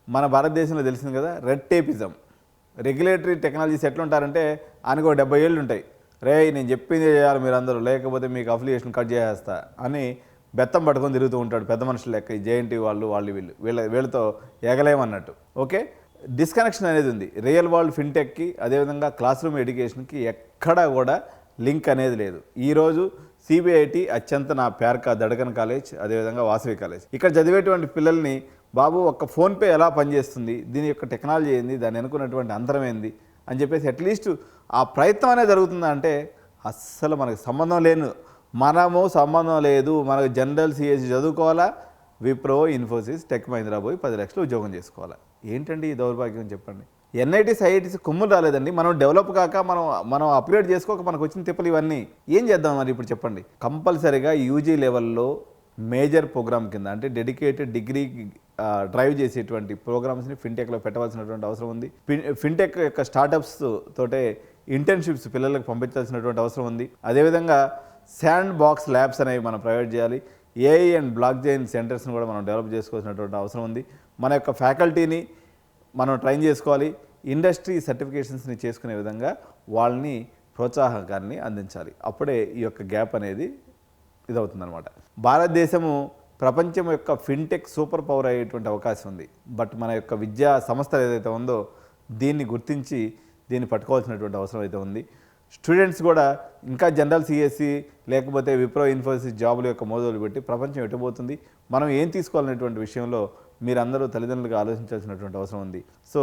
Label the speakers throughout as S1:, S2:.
S1: మన భారతదేశంలో తెలిసింది కదా, రెడ్ టేపిజం. రెగ్యులేటరీ టెక్నాలజీస్ ఎట్లుంటారంటే ఆయనకు 70 ఏళ్ళు ఉంటాయి, రే నేను చెప్పింది చేయాలి మీరందరూ, లేకపోతే మీకు అఫిలియేషన్ కట్ చేసేస్తా అని బెత్తం పట్టుకొని తిరుగుతూ ఉంటాడు పెద్ద మనుషులు లెక్క. ఈ జేఎన్టీ వాళ్ళు వీళ్ళతో ఎగలేమన్నట్టు. ఓకే, డిస్కనెక్షన్ అనేది ఉంది రియల్ వరల్డ్ ఫిన్టెక్కి, అదేవిధంగా క్లాస్ రూమ్ ఎడ్యుకేషన్కి ఎక్కడా కూడా లింక్ అనేది లేదు. ఈరోజు సిబిఐటి అత్యంత నా ప్యార్కా దడకన్ కాలేజ్, అదేవిధంగా వాసవి కాలేజ్, ఇక్కడ చదివేటువంటి పిల్లల్ని బాబు ఒక్క ఫోన్పే ఎలా పనిచేస్తుంది, దీని యొక్క టెక్నాలజీ ఏంది, దాన్ని అనుకున్నటువంటి అంతరం ఏంది అని చెప్పేసి అట్లీస్ట్ ఆ ప్రయత్నం అనేది జరుగుతుందా అంటే అస్సలు మనకు సంబంధం లేదు. మనకు జనరల్ సిఎస్సి చదువుకోవాలా, విప్రో, ఇన్ఫోసిస్, టెక్ మహీంద్రా పోయి 10 లక్షలు ఉద్యోగం చేసుకోవాలా. ఏంటండి ఈ దౌర్భాగ్యం చెప్పండి. ఎన్ఐటీస్ ఐఐటీస్ కొమ్ములు రాలేదండి. మనం డెవలప్ కాక మనం అప్గ్రేడ్ చేసుకోక మనకు వచ్చిన తిప్పలు ఇవన్నీ ఏం చేద్దాం మరి ఇప్పుడు చెప్పండి. కంపల్సరీగా యూజీ లెవెల్లో మేజర్ ప్రోగ్రామ్ కింద అంటే డెడికేటెడ్ డిగ్రీ డ్రైవ్ చేసేటువంటి ప్రోగ్రామ్స్ని ఫిన్టెక్లో పెట్టవలసినటువంటి అవసరం ఉంది. ఫిన్టెక్ యొక్క స్టార్టప్స్ తోటే ఇంటర్న్షిప్స్ పిల్లలకు పంపించాల్సినటువంటి అవసరం ఉంది. అదేవిధంగా శాండ్ బాక్స్ ల్యాబ్స్ అనేవి మనం ప్రొవైడ్ చేయాలి. ఏఐ అండ్ బ్లాక్ చైన్ సెంటర్స్ని కూడా మనం డెవలప్ చేసుకోవాల్సినటువంటి అవసరం ఉంది. మన యొక్క ఫ్యాకల్టీని మనం ట్రైన్ చేసుకోవాలి. ఇండస్ట్రీ సర్టిఫికేషన్స్ని చేసుకునే విధంగా వాళ్ళని ప్రోత్సాహకాన్ని అందించాలి. అప్పుడే ఈ యొక్క గ్యాప్ అనేది ఇదవుతుందన్నమాట. భారతదేశము ప్రపంచం యొక్క ఫిన్టెక్ సూపర్ పవర్ అయ్యేటువంటి అవకాశం ఉంది. బట్ మన యొక్క విద్యా సంస్థ ఏదైతే ఉందో దీన్ని గుర్తించి దీన్ని పట్టుకోవాల్సినటువంటి అవసరం అయితే ఉంది. స్టూడెంట్స్ కూడా ఇంకా జనరల్ సిఎస్సి లేకపోతే విప్రో, ఇన్ఫోసిస్ జాబుల యొక్క మోజులు పెట్టి ప్రపంచం ఎటుపోతుంది, మనం ఏం తీసుకోవాలనేటువంటి విషయంలో మీరందరూ తల్లిదండ్రులుగా ఆలోచించాల్సినటువంటి అవసరం ఉంది. సో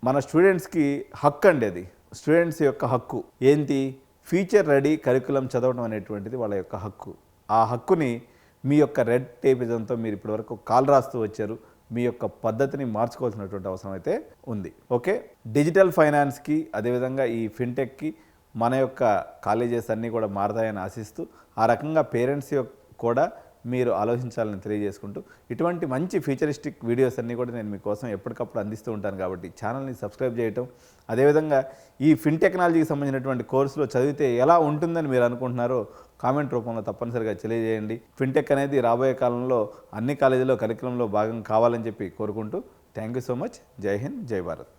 S1: మన స్టూడెంట్స్కి హక్కు అండి, అది స్టూడెంట్స్ యొక్క హక్కు ఏంటి, ఫ్యూచర్ రెడీ కరికులం చదవడం అనేటువంటిది వాళ్ళ యొక్క హక్కు. ఆ హక్కుని మీ యొక్క రెడ్ టేపిజంతో మీరు ఇప్పటివరకు కాల్ రాస్తూ వచ్చారు. మీ యొక్క పద్ధతిని మార్చుకోవాల్సినటువంటి అవసరం అయితే ఉంది. ఓకే, డిజిటల్ ఫైనాన్స్కి అదేవిధంగా ఈ ఫిన్టెక్కి మన యొక్క కాలేజెస్ అన్నీ కూడా మారతాయని ఆశిస్తూ ఆ రకంగా పేరెంట్స్ కూడా మీరు ఆలోచించాలని తెలియజేసుకుంటూ ఇటువంటి మంచి ఫ్యూచరిస్టిక్ వీడియోస్ అన్నీ కూడా నేను మీకోసం ఎప్పటికప్పుడు అందిస్తూ ఉంటాను. కాబట్టి ఛానల్ని సబ్స్క్రైబ్ చేయటం, అదేవిధంగా ఈ ఫిన్టెక్నాలజీకి సంబంధించినటువంటి కోర్సులో చదివితే ఎలా ఉంటుందని మీరు అనుకుంటున్నారో కామెంట్ రూపంలో తప్పనిసరిగా తెలియజేయండి. ఫిన్టెక్ అనేది రాబోయే కాలంలో అన్ని కాలేజీలో కరికులంలో భాగం కావాలని చెప్పి కోరుకుంటూ థ్యాంక్ యూ సో మచ్. జై హింద్, జై భారత్.